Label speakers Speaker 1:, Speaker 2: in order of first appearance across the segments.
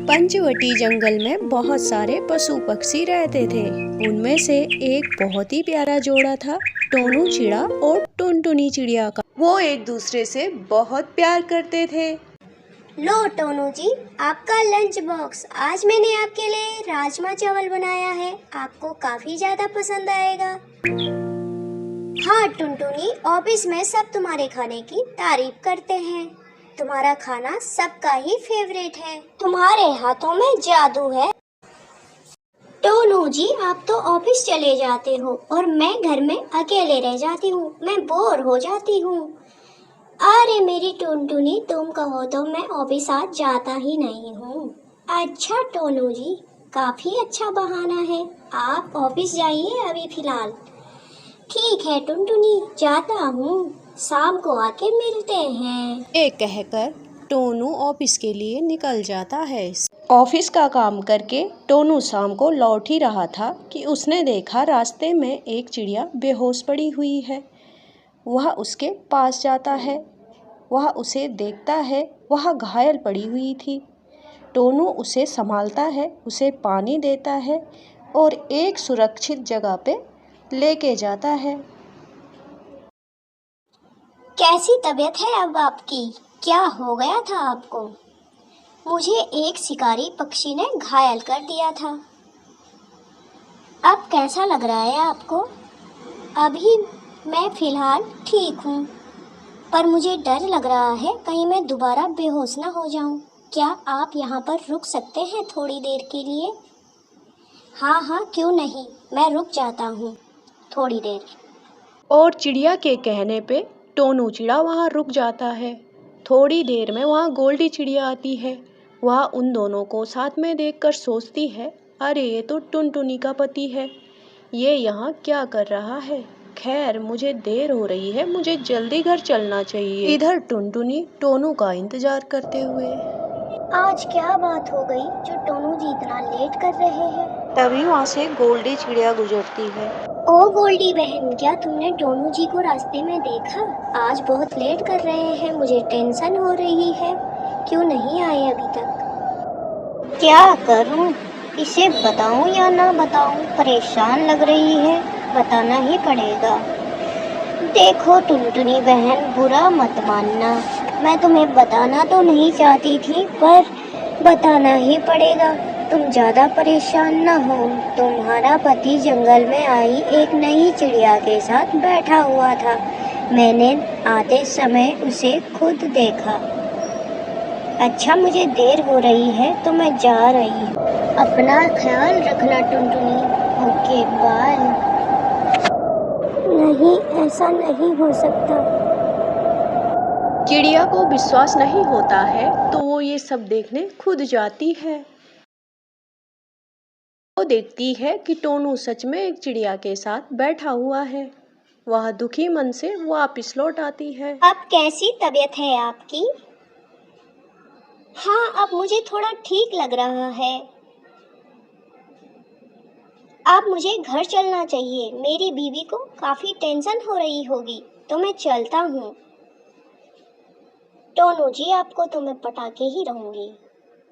Speaker 1: पंचवटी जंगल में बहुत सारे पशु पक्षी रहते थे। उनमें से एक बहुत ही प्यारा जोड़ा था, टोनू चिड़ा और टुनटुनी चिड़िया का। वो एक दूसरे से बहुत प्यार करते थे।
Speaker 2: लो टोनू जी, आपका लंच बॉक्स। आज मैंने आपके लिए राजमा चावल बनाया है, आपको काफी ज्यादा पसंद आएगा। हाँ टुनटुनी, ऑफिस में सब तुम्हारे खाने की तारीफ करते हैं। तुम्हारा खाना सबका ही फेवरेट है। तुम्हारे हाथों में जादू है। टोनू जी, आप तो ऑफिस चले जाते हो और मैं घर में अकेले रह जाती हूँ। मैं बोर हो जाती हूँ। अरे मेरी टुनटुनी, तुम कहो तो मैं ऑफिस आज जाता ही नहीं हूँ। अच्छा टोनू जी, काफी अच्छा बहाना है। आप ऑफिस जाइए अभी फिलहाल। ठीक है टुनटुनी, जाता हूँ, शाम को आके मिलते हैं।
Speaker 1: ये कहकर टोनू ऑफिस के लिए निकल जाता है। ऑफिस का काम करके टोनू शाम को लौट ही रहा था कि उसने देखा रास्ते में एक चिड़िया बेहोश पड़ी हुई है। वह उसके पास जाता है। वह उसे देखता है। वह घायल पड़ी हुई थी। टोनू उसे संभालता है, उसे पानी देता है और एक सुरक्षित जगह पे लेके जाता है।
Speaker 2: कैसी तबीयत है अब आपकी? क्या हो गया था आपको? मुझे एक शिकारी पक्षी ने घायल कर दिया था। अब कैसा लग रहा है आपको? अभी मैं फिलहाल ठीक हूँ, पर मुझे डर लग रहा है कहीं मैं दोबारा बेहोश ना हो जाऊँ। क्या आप यहाँ पर रुक सकते हैं थोड़ी देर के लिए? हाँ हाँ, क्यों नहीं, मैं रुक जाता हूँ थोड़ी देर।
Speaker 1: और चिड़िया के कहने पे टोनू चिड़ा वहाँ रुक जाता है। थोड़ी देर में वहाँ गोल्डी चिड़िया आती है। वह उन दोनों को साथ में देखकर सोचती है, अरे ये तो टुनटुनी का पति है। ये यहाँ क्या कर रहा है? खैर, मुझे देर हो रही है, मुझे जल्दी घर चलना चाहिए। इधर टुनटुनी टोनू का इंतजार करते हुए।
Speaker 2: आज क्या बात हो गई जो टोनू जी इतना लेट कर रहे हैं?
Speaker 1: तभी वहाँ से गोल्डी चिड़िया गुजरती है।
Speaker 2: ओ गोल्डी बहन, क्या तुमने टोनू जी को रास्ते में देखा? आज बहुत लेट कर रहे हैं, मुझे टेंशन हो रही है। क्यों नहीं आए अभी तक? क्या करूं? इसे बताऊं या ना बताऊं? परेशान लग रही है, बताना ही पड़ेगा। देखो टुनटुनी बहन, बुरा मत मानना, मैं तुम्हें बताना तो नहीं चाहती थी, पर बताना ही पड़ेगा। तुम ज्यादा परेशान न हो। तुम्हारा पति जंगल में आई एक नई चिड़िया के साथ बैठा हुआ था। मैंने आते समय उसे खुद देखा। अच्छा, मुझे देर हो रही है तो मैं जा रही हूँ। अपना ख्याल रखना टुनटुनी। Okay bye. नहीं, ऐसा नहीं हो सकता।
Speaker 1: चिड़िया को विश्वास नहीं होता है तो वो ये सब देखने खुद जाती है। वो देखती है कि टोनू सच में एक चिड़िया के साथ बैठा हुआ है। वह दुखी मन से वापस लौट आती है।
Speaker 2: अब कैसी तबीयत है आपकी? हाँ, अब मुझे थोड़ा ठीक लग रहा है। अब मुझे घर चलना चाहिए, मेरी बीवी को काफी टेंशन हो रही होगी, तो मैं चलता हूँ। टोनू जी, आपको तो मैं पटा के ही रहूंगी।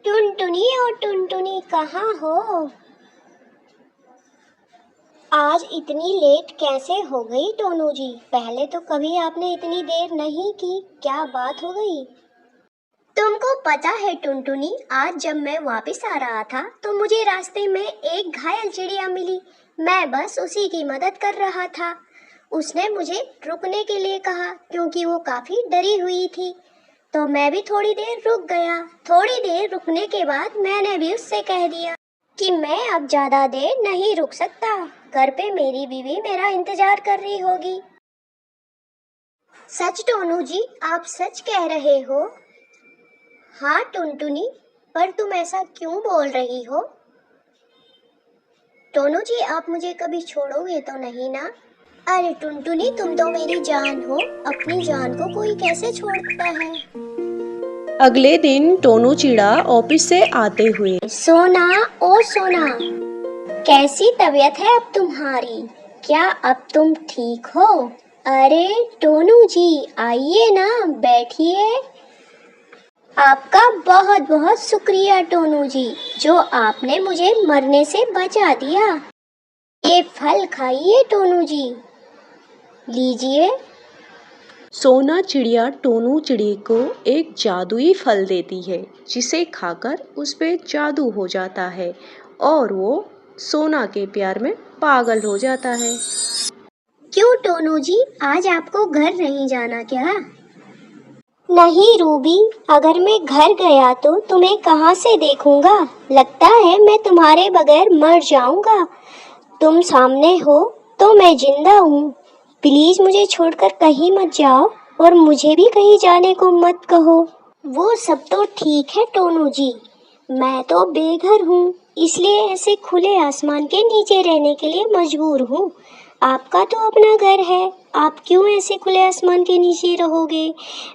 Speaker 2: टुनटुनी और टुनटुनी कहाँ हो? आज इतनी लेट कैसे हो गई टोनू जी? पहले तो कभी आपने इतनी देर नहीं की, क्या बात हो गई? तुमको पता है टुनटुनी, आज जब मैं वापस आ रहा था तो मुझे रास्ते में एक घायल चिड़िया मिली। मैं बस उसी की मदद कर रहा था। उसने मुझे रुकने के लिए कहा क्योंकि वो काफी डरी हुई थी, तो मैं भी थोड़ी देर रुक गया। थोड़ी देर रुकने के बाद मैंने भी उससे कह दिया कि मैं अब ज्यादा देर नहीं रुक सकता। घर पे मेरी बीवी मेरा इंतजार कर रही होगी। सच टोनू जी, आप सच कह रहे हो? हाँ टुनटुनी, पर तुम ऐसा क्यों बोल रही हो? टोनू जी, आप मुझे कभी छोड़ोगे तो नहीं ना? अरे टुनटुनी, तुम तो मेरी जान हो, अपनी जान को कोई कैसे छोड़ता है?
Speaker 1: अगले दिन टोनू चिड़ा ऑफिस से आते हुए।
Speaker 2: सोना, ओ सोना, कैसी तबीयत है अब तुम्हारी? क्या अब तुम ठीक हो? अरे टोनू जी, आइए ना, बैठिए। आपका बहुत बहुत शुक्रिया टोनू जी, जो आपने मुझे मरने से बचा दिया। ये फल खाइए टोनू जी, लीजिए।
Speaker 1: सोना चिड़िया टोनू चिड़ी को एक जादुई फल देती है, जिसे खाकर उस पे जादू हो जाता है और वो सोना के प्यार में पागल हो जाता है।
Speaker 2: क्यों टोनू जी, आज आपको घर नहीं जाना क्या? नहीं रूबी, अगर मैं घर गया तो तुम्हें कहाँ से देखूंगा? लगता है मैं तुम्हारे बगैर मर जाऊंगा। तुम सामने हो तो मैं जिंदा हूँ। प्लीज मुझे छोड़कर कहीं मत जाओ और मुझे भी कहीं जाने को मत कहो। वो सब तो ठीक है टोनू जी, मैं तो बेघर हूँ, इसलिए ऐसे खुले आसमान के नीचे रहने के लिए मजबूर हूँ। आपका तो अपना घर है, आप क्यों ऐसे खुले आसमान के नीचे रहोगे?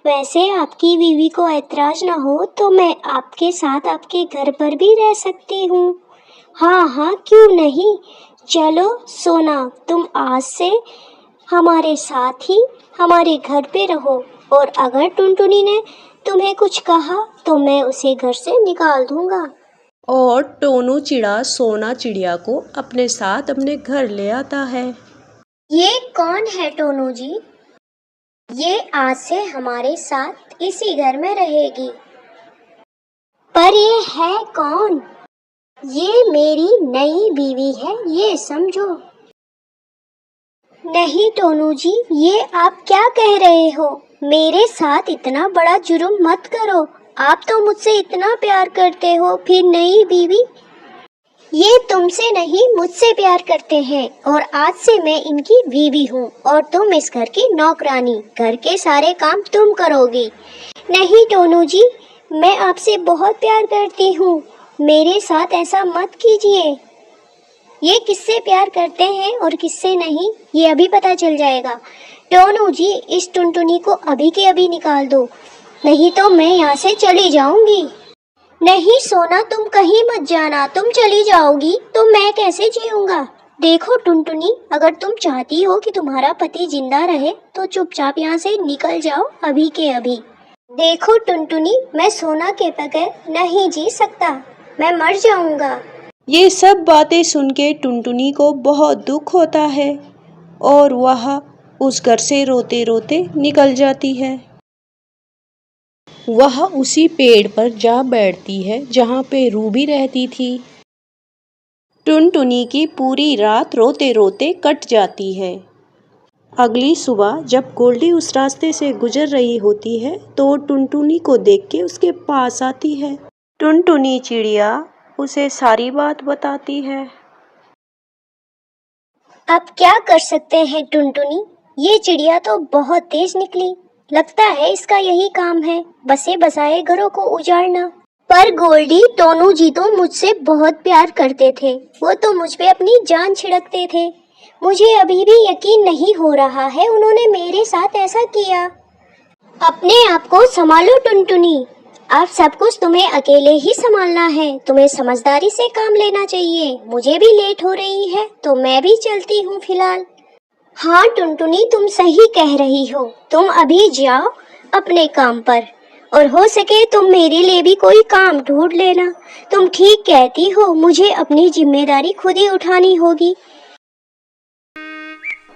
Speaker 2: वैसे आपकी बीवी को ऐतराज ना हो तो मैं आपके साथ आपके घर पर भी रह सकती हूँ। हाँ हाँ, क्यों नहीं। चलो सोना, तुम आज से हमारे साथ ही हमारे घर पे रहो, और अगर टुनटुनी ने तुम्हें कुछ कहा तो मैं उसे घर से निकाल दूंगा।
Speaker 1: और टोनू चिड़ा सोना चिड़िया को अपने साथ अपने घर ले आता है।
Speaker 2: ये कौन है टोनू जी? ये आज से हमारे साथ इसी घर में रहेगी। पर ये है कौन? ये मेरी नई बीवी है, ये समझो। नहीं टोनू जी, ये आप क्या कह रहे हो? मेरे साथ इतना बड़ा जुर्म मत करो। आप तो मुझसे इतना प्यार करते हो, फिर नई बीवी? ये तुमसे नहीं, मुझसे प्यार करते हैं, और आज से मैं इनकी बीवी हूँ और तुम इस घर की नौकरानी। घर के सारे काम तुम करोगी। नहीं टोनू जी, मैं आपसे बहुत प्यार करती हूँ, मेरे साथ ऐसा मत कीजिए। ये किससे प्यार करते हैं और किससे नहीं, ये अभी पता चल जाएगा। टोनू जी, इस टुनटुनी को अभी के अभी निकाल दो, नहीं तो मैं यहाँ से चली जाऊंगी। नहीं सोना, तुम कहीं मत जाना, तुम चली जाओगी तो मैं कैसे जीऊंगा? देखो टुनटुनी, अगर तुम चाहती हो कि तुम्हारा पति जिंदा रहे तो चुपचाप यहाँ से निकल जाओ अभी के अभी। देखो टुनटुनी, मैं सोना के बगैर नहीं जी सकता, मैं मर जाऊंगा।
Speaker 1: ये सब बातें सुन के टुनटुनी को बहुत दुख होता है और वह उस घर से रोते रोते निकल जाती है। वह उसी पेड़ पर जा बैठती है जहाँ पे रूबी रहती थी। टुनटुनी की पूरी रात रोते रोते कट जाती है। अगली सुबह जब गोल्डी उस रास्ते से गुजर रही होती है तो वो टुनटुनी को देख के उसके पास आती है। टुनटुनी चिड़िया उसे सारी बात बताती है।
Speaker 2: अब क्या कर सकते हैं टुनटुनी, ये चिड़िया तो बहुत तेज निकली। लगता है इसका यही काम है, बसे बसाए घरों को उजाड़ना। पर गोल्डी, टोनू जी तो मुझसे बहुत प्यार करते थे, वो तो मुझ पे अपनी जान छिड़कते थे। मुझे अभी भी यकीन नहीं हो रहा है उन्होंने मेरे साथ ऐसा किया। अपने आप को संभालो टुनटुनी, अब सब कुछ तुम्हें अकेले ही संभालना है, तुम्हें समझदारी से काम लेना चाहिए। मुझे भी लेट हो रही है तो मैं भी चलती हूँ फिलहाल। हाँ टुनटुनी, तुम सही कह रही हो, तुम अभी जाओ अपने काम पर, और हो सके तुम मेरे लिए भी कोई काम ढूंढ लेना। तुम ठीक कहती हो, मुझे अपनी जिम्मेदारी खुद ही उठानी होगी।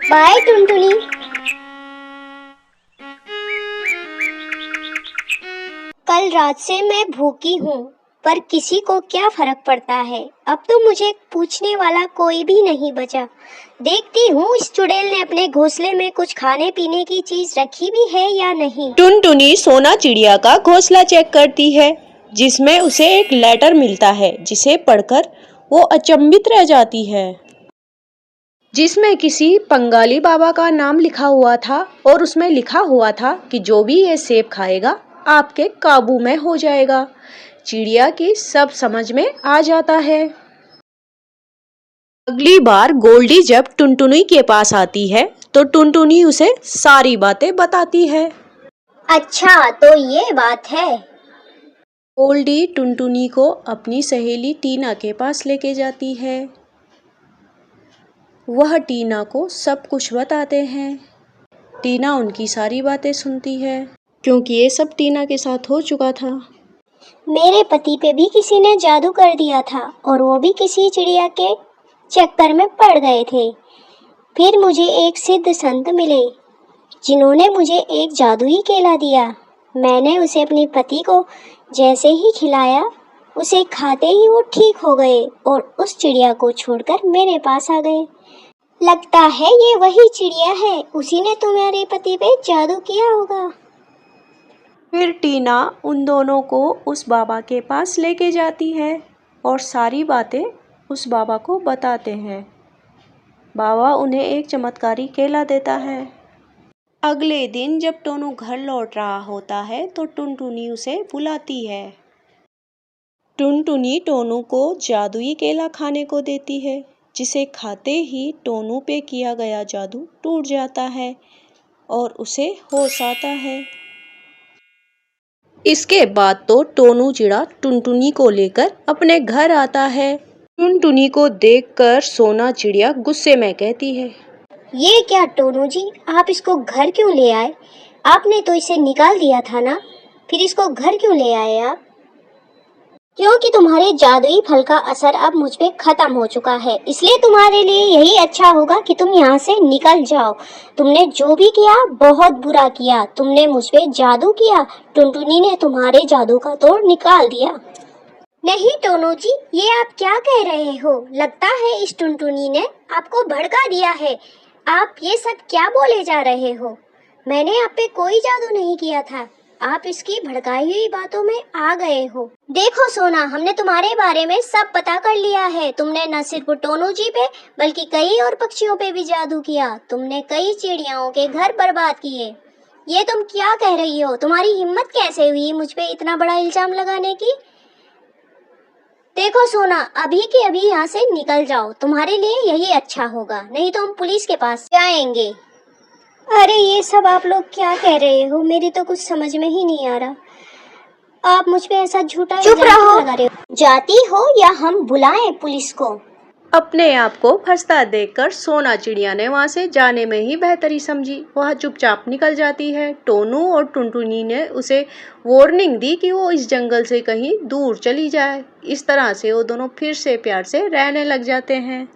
Speaker 2: बाय टुनटुनी। कल रात से मैं भूखी हूँ, पर किसी को क्या फर्क पड़ता है, अब तो मुझे पूछने वाला कोई भी नहीं बचा। देखती हूँ इस चुड़ैल ने अपने घोंसले में कुछ खाने पीने की चीज रखी भी है या नहीं।
Speaker 1: टुनटुनी सोना चिड़िया का घोंसला चेक करती है, जिसमें उसे एक लेटर मिलता है, जिसे पढ़कर वो अचंभित रह जाती है, जिसमें किसी बंगाली बाबा का नाम लिखा हुआ था और उसमें लिखा हुआ था कि जो भी ये सेब खाएगा आपके काबू में हो जाएगा। चिड़िया की सब समझ में आ जाता है। अगली बार गोल्डी जब टुनटुनी के पास आती है तो टुनटुनी उसे सारी बातें बताती है।
Speaker 2: अच्छा, तो ये बात है।
Speaker 1: गोल्डी टुनटुनी को अपनी सहेली टीना के पास लेके जाती है। वह टीना को सब कुछ बताते हैं। टीना उनकी सारी बातें सुनती है। क्योंकि ये सब टीना के साथ हो चुका था।
Speaker 2: मेरे पति पे भी किसी ने जादू कर दिया था और वो भी किसी चिड़िया के चक्कर में पड़ गए थे। फिर मुझे एक सिद्ध संत मिले जिन्होंने मुझे एक जादुई केला दिया। मैंने उसे अपने पति को जैसे ही खिलाया, उसे खाते ही वो ठीक हो गए और उस चिड़िया को छोड़कर मेरे पास आ गए। लगता है ये वही चिड़िया है, उसी ने तुम्हारे पति पे जादू किया होगा।
Speaker 1: फिर टीना उन दोनों को उस बाबा के पास लेके जाती है और सारी बातें उस बाबा को बताते हैं। बाबा उन्हें एक चमत्कारी केला देता है। अगले दिन जब टोनू घर लौट रहा होता है तो टुनटुनी उसे बुलाती है। टुनटुनी टोनू को जादुई केला खाने को देती है, जिसे खाते ही टोनू पे किया गया जादू टूट जाता है और उसे होश आता है। इसके बाद तो टोनू चिड़ा टुनटुनी को लेकर अपने घर आता है। टुनटुनी को देखकर सोना चिड़िया गुस्से में कहती है,
Speaker 2: ये क्या टोनू जी, आप इसको घर क्यों ले आए? आपने तो इसे निकाल दिया था ना, फिर इसको घर क्यों ले आए आप? क्योंकि तुम्हारे जादुई फल का असर अब मुझ पे खत्म हो चुका है, इसलिए तुम्हारे लिए यही अच्छा होगा कि तुम यहाँ से निकल जाओ। तुमने जो भी किया बहुत बुरा किया, तुमने मुझ पे जादू किया। टुनटुनी ने तुम्हारे जादू का तोड़ निकाल दिया। नहीं टोनू जी, ये आप क्या कह रहे हो? लगता है इस टुनटुनी ने आपको भड़का दिया है। आप ये सब क्या बोले जा रहे हो? मैंने आप पे कोई जादू नहीं किया था, आप इसकी भड़काई हुई बातों में आ गए हो। देखो सोना, हमने तुम्हारे बारे में सब पता कर लिया है। तुमने न सिर्फ टोनू जी पे बल्कि कई और पक्षियों पे भी जादू किया। तुमने कई चिड़ियाओं के घर बर्बाद किए। ये तुम क्या कह रही हो? तुम्हारी हिम्मत कैसे हुई मुझ पे इतना बड़ा इल्जाम लगाने की? देखो सोना, अभी के अभी यहाँ से निकल जाओ, तुम्हारे लिए यही अच्छा होगा, नहीं तो हम पुलिस के पास जाएंगे। अरे ये सब आप लोग क्या कह रहे हो? मेरी तो कुछ समझ में ही नहीं आ रहा। आप मुझ पे ऐसा झूठा इल्जाम लगा रहे हो। जाती हो या हम बुलाएं पुलिस को?
Speaker 1: अपने आप को फंसता देखकर सोना चिड़िया ने वहां से जाने में ही बेहतरी समझी। वह चुपचाप निकल जाती है। टोनू और टुनटुनी ने उसे वार्निंग दी कि वो इस जंगल से कहीं दूर चली जाए। इस तरह से वो दोनों फिर से प्यार से रहने लग जाते हैं।